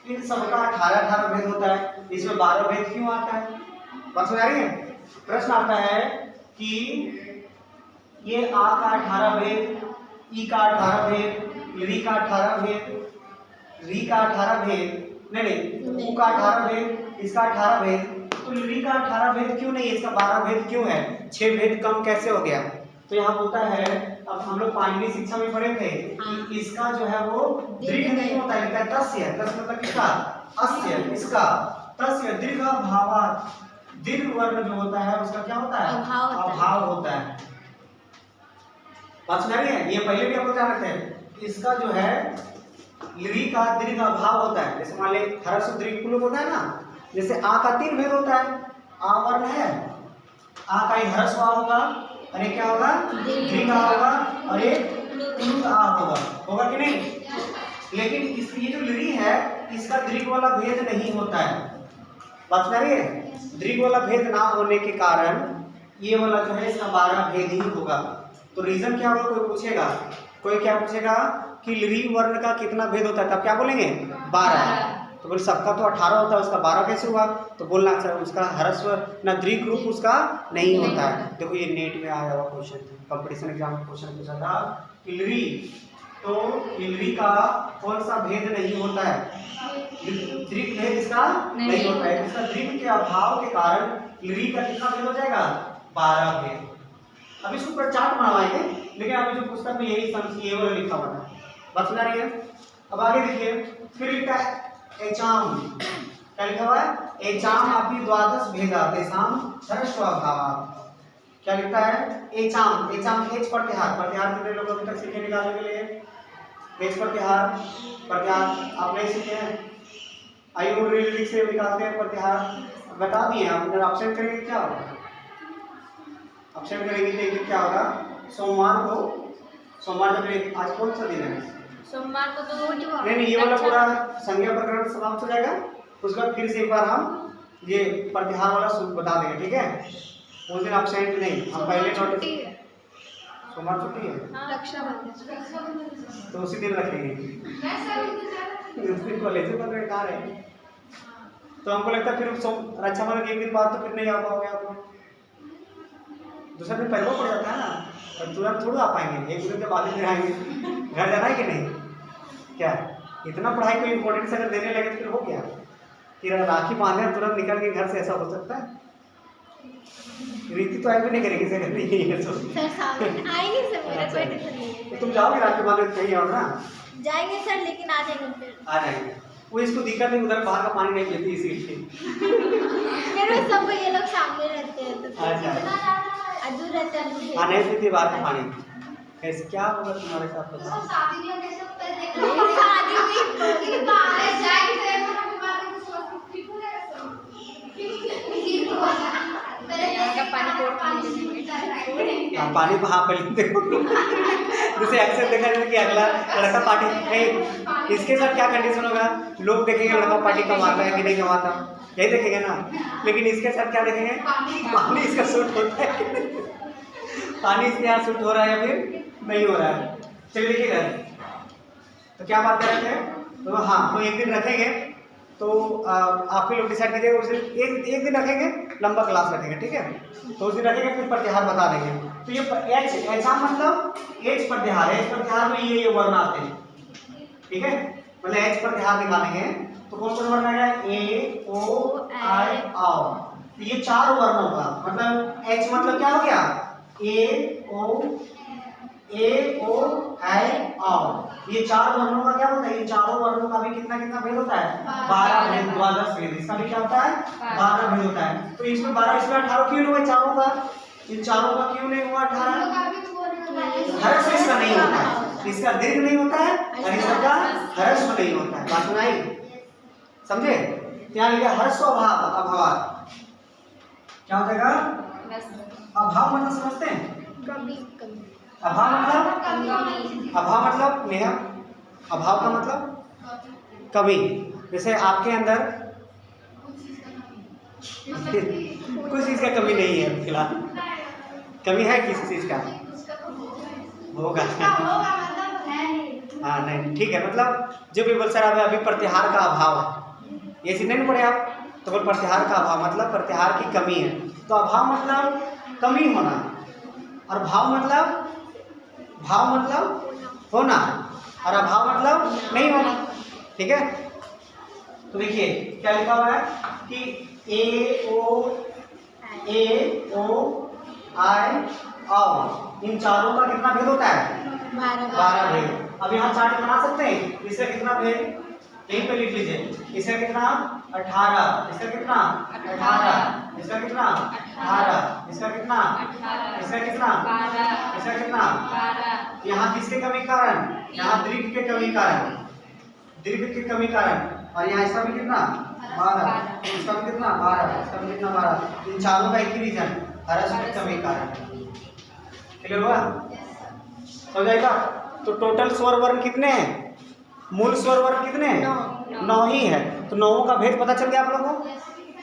इन सबका 18 भेद होता है, इसमें 12 भेद क्यों आता है? बात समझ आ रही है? प्रश्न आता है कि ये आ का 18 भेद, ई का 18 भेद, री का 18 भेद, री का 18 भेद, नहीं ऊ का 18 भेद, इसका 18 भेद, तो री का 18 भेद क्यों नहीं, इसका 12 भेद क्यों है? 6 भेद कम कैसे हो गया? तो यहाँ होता है, अब हम लोग 5वीं शिक्षा में पढ़े थे कि इसका जो है वो दीर्घ नहीं होता है, इनका तस्य, तस्य मतलब किसका? अस्य, इसका तस्य दीर्घ भावात, दीर्घ वर्ण जो होता है उसका क्या होता है? अभाव होता है। बात सुन रही है? ये पहले भी आपको जानते थे, इसका जो है ली का दीर्घ अभाव होता है। जैसे मान ले ह्रस्व दीर्घ पुल्लिंग होता है ना, जैसे आ का 3 भेद होता है, आ वर्ण है, आ का एक ह्रस्व आ होगा और एक क्या होगा? दीर्घ आ होगा और एक पुल्लिंग आ होगा कि नहीं? लेकिन इस ये जो ली है इसका दीर्घ वाला भेद नहीं होता है। बात सुन रही है? दीर्घ वाला भेद ना होने के कारण ये वाला जो है इसका 12 भेद ही होगा। तो रीजन क्या होगा? कोई पूछेगा, कोई क्या पूछेगा कि ली वर्ण का कितना भेद होता है, तब क्या बोलेंगे? 12। तो बोले सबका तो 18 होता है, उसका 12 कैसे हुआ? तो बोलना सर उसका ह्रस्व ना दीर्घ रूप उसका नहीं होता है। देखो ये नेट में आया हुआ क्वेश्चन, कंपटीशन एग्जाम में क्वेश्चन पूछा था इलरी, तो इलरी का कौन सा भेद नहीं होता है? दीर्घ भेद इसका नहीं होता है, इसका दीर्घ के अभाव के कारण इलरी का कितना भेद हो जाएगा? 12 भेद। अब इसको ऊपर चार्ट बनवाएंगे, लेकिन अभी जो पुस्तक में यही समझिए वाला लिखा हुआ है। बात सुना रही है? अब आगे देखिए, फिर लिखा है एचाम, क्या लिखा हुआ है? एचाम अपनी 12 भेदा तेसाम ह्रस्वभावात्। क्या लिखता है? एचाम, एचाम एच प्रत्याहार, प्रत्याहार कितने लोग अभी तक सीखे निकालने के लिए? एच प्रत्याहार, प्रत्याहार आप नहीं सीखे हैं? आयु लिख से निकालते हैं प्रत्याहार, बता दिए आप। अगर ऑप्शन करेंगे क्या होगा? ऑप्शन करेंगे तो एक क्या होगा? सोमवार को, सोमवार जब आज कौन सा दिन है? सोमवार को तो नहीं ये वाला पूरा संज्ञा प्रकरण समाप्त हो जाएगा, उसके बाद फिर से एक बार हम ये प्रत्याहार वाला सूत्र बता देंगे, ठीक है? उस दिन एब्सेंट नहीं, हम पहले नोटिस, सोमवार छुट्टी है, तो उसी दिन रखेंगे। उस दिन कॉलेज में बेकार है, तो हमको लगता है फिर रक्षाबंधन के एक दिन बाद तो फिर नहीं आ पाओगे आप, दूसरा दिन पहले पड़ जाता है ना, और तुरंत थोड़ा आ पाएंगे, एक दिन के बाद फिर आएंगे। घर जाना है कि नहीं? क्या इतना पढ़ाई को इम्पोर्टेंस अगर देने लगे तो फिर हो गया कि राखी बांधे तुरंत निकल के घर से, ऐसा हो सकता है? रीति तो आई भी नहीं करेगी सर, नहीं है तो तुम जाओगे राखी बांधे कहीं और ना? जाएंगे सर, लेकिन आ जाएंगे फिर। आ जाएंगे, वो इसको दिक्कत नहीं, उधर बाहर का पानी नहीं पीती इसीलिए। सब ये लोग सामने रहते हैं तो दूर रहते हैं, हाँ नहीं पीती बाहर का पानी। कैसे क्या होगा तुम्हारे साथ? पानी हाँ पहले देखो, जैसे अक्सर देखा जाता है कि अगला लड़का पार्टी नहीं, इसके साथ क्या कंडीशन होगा? लोग देखेंगे लड़का पार्टी कमाता है कि नहीं कमाता, यही देखेंगे ना। लेकिन इसके साथ क्या देखेंगे? पानी इसका सूट होता है कि नहीं, पानी इसके यहाँ सूट हो रहा है या फिर नहीं हो रहा है। चलिए देखिएगा, तो क्या बात कर रहे थे? तो हाँ, तो एक दिन रखेंगे, तो आप ही लोग डिसाइड कीजिएगा। उस दिन एक दिन रखेंगे, लंबा क्लास रखेंगे, ठीक है? तो उस दिन रखेंगे, फिर प्रत्याहार बता देंगे। तो ये एच, ऐसा मतलब एच प्रत्याहार, एच प्रत्याहार में ये वर्ण आते हैं, ठीक है? मतलब एच प्रत्याहार निकालेंगे तो कौन कौन वर्ण आएगा? ए ओ आई आओ, तो ये 4 वर्णों का मतलब एच मतलब क्या हो गया? ए ओ आई आओ, ये 4 वर्णों का क्या होता है? ये चारों वर्णों का भी कितना कितना भेद होता है? 12 भेद, 12 भेद, इसका भी क्या होता है? 12 भेद होता है। तो इसमें 12, इसमें 18 क्यों हुआ? चारों का, इन चारों का क्यों नहीं हुआ 18? ह्रस्व इसका नहीं होता है, इसका दीर्घ नहीं होता है और इसका ह्रस्व नहीं होता है। बात सुनाई? समझे? यहाँ लिखा ह्रस्व अभाव, क्या हो जाएगा? अभाव मतलब समझते हैं? अभाव मतलब, अभाव मतलब नेहा, अभाव का मतलब कमी। जैसे आपके अंदर कुछ चीज का कमी नहीं है फिलहाल, कमी है किसी चीज का? होगा हाँ नहीं ठीक है, मतलब जो भी बोल सर अभी प्रत्याहार का अभाव है, ये चीज नहीं पढ़े आप, तो बोल प्रत्याहार का अभाव मतलब प्रत्याहार की कमी है। तो अभाव मतलब कमी होना, और भाव मतलब होना, और अभाव मतलब नहीं होना। ठीक है, तो देखिए क्या लिखा हुआ है कि ए ओ आई औ, इन चारों का कितना भेद होता है? 12 भेद। अब यहाँ चार्ट बना सकते हैं, इसका कितना भेद यहीं पे लिख लीजिए, इसका कितना 18, इसका कितना 18, इसका कितना 18, इसका कितना 18, इसका कितना 12, इसका कितना 12। यहाँ किसके कमी कारण? यहाँ दीर्घ के कमी कारण, दीर्घ के कमी कारण, और यहाँ इसका भी कितना 12, इसका भी कितना 12, इसका भी कितना 12। इन चारों का एक ही रीजन ह्रस्व की कमी कारण। क्लियर हुआ? हो जाएगा। तो टोटल स्वर वर्ण कितने हैं? मूल स्वर वर्ण कितने हैं? 9 ही है। तो 9 का भेद पता चल गया आप लोगों को?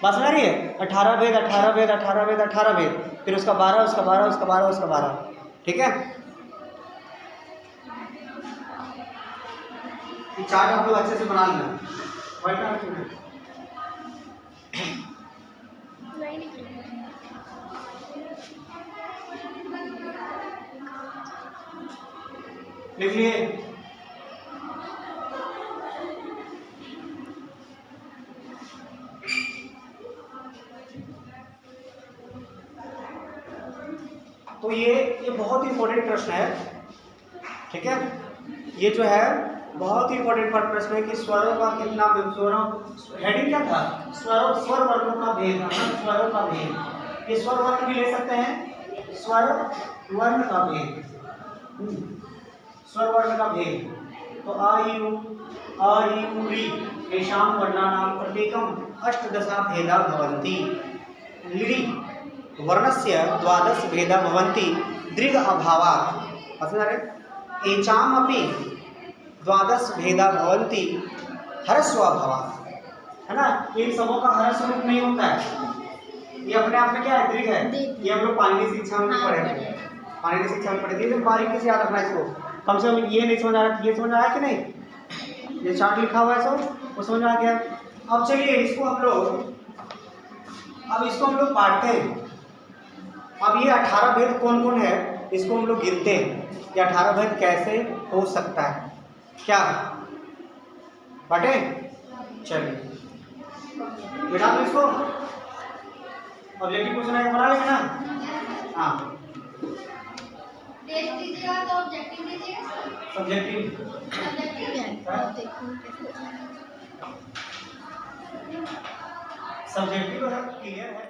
बात समझ रही है? 18 भेद, 18 भेद, 18 भेद, 18 भेद, फिर उसका 12, उसका 12, उसका 12, उसका 12। ठीक है, ये चार्ट आप लोग अच्छे से बना लेना। लिख लिए? तो ये बहुत इंपॉर्टेंट प्रश्न है। ठीक है, ये जो है बहुत ही इंपॉर्टेंट प्रश्न है कि स्वरों का कितना, स्वरों हेडिंग क्या था? स्वर वर्णों का भेद, स्वरों का भेद। ये स्वर वर्ण भी ले सकते हैं, स्वर वर्ण का भेद, स्वर वर्ण का भेद। तो आ यू री येषां वर्णानां प्रत्येकम् 8 भेदा भवन्ति। लिरि वर्णस्य 12 भेदा भवन्ति दीर्घ अभावात्। एचाम् अपि 12 भेदा भवन्ति ह्रस्व अभावात्। है ना, इन सबों का ह्रस्व रूप नहीं होता है। ये अपने आप में क्या है? दीर्घ है। ये हम लोग पाणिनि शिक्षा में पढ़े थे, पाणिनि शिक्षा में पढ़े थे। तो बारीकी से याद रखना इसको, कम से कम ये नहीं समझ आ रहा, ये समझ आया कि नहीं? ये चार्ट लिखा हुआ है सब, वो समझ आ गया। अब चलिए इसको हम लोग बांटते हैं। अब ये 18 भेद कौन कौन है, इसको हम लोग गिनते हैं। ये 18 भेद कैसे हो सकता है, क्या बांटे? चलिए बेटा तो इसको ऑब्जेक्टिव क्वेश्चन है, बना लेंगे ना? हाँ सब्जेक्टिव सब्जेक्टिव क्लियर है।